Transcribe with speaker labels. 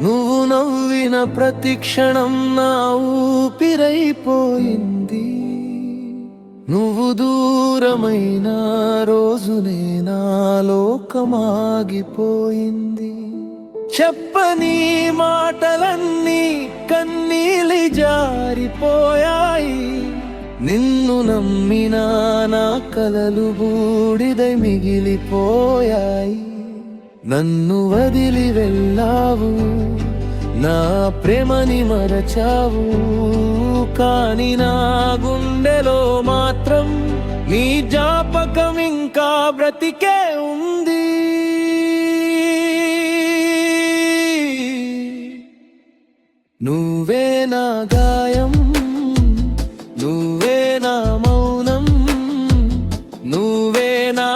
Speaker 1: నువ్వు నవ్విన ప్రతి క్షణం నా ఊపిరైపోయింది. నువ్వు దూరమైన రోజునే నా లోకమాగిపోయింది. చెప్పని మాటలన్నీ కన్నీలి జారిపోయాయి. నిన్ను నమ్మిన నా కలలు బూడిదై మిగిలిపోయాయి. నన్ను వదిలి వెళ్ళావు, నా ప్రేమని మరచావు, కాని నా గుండెలో మాత్రం నీ జ్ఞాపకం ఇంకా బ్రతికే ఉంది. నువ్వే నా గాయం, నువ్వే నా మౌనం, నువ్వే నా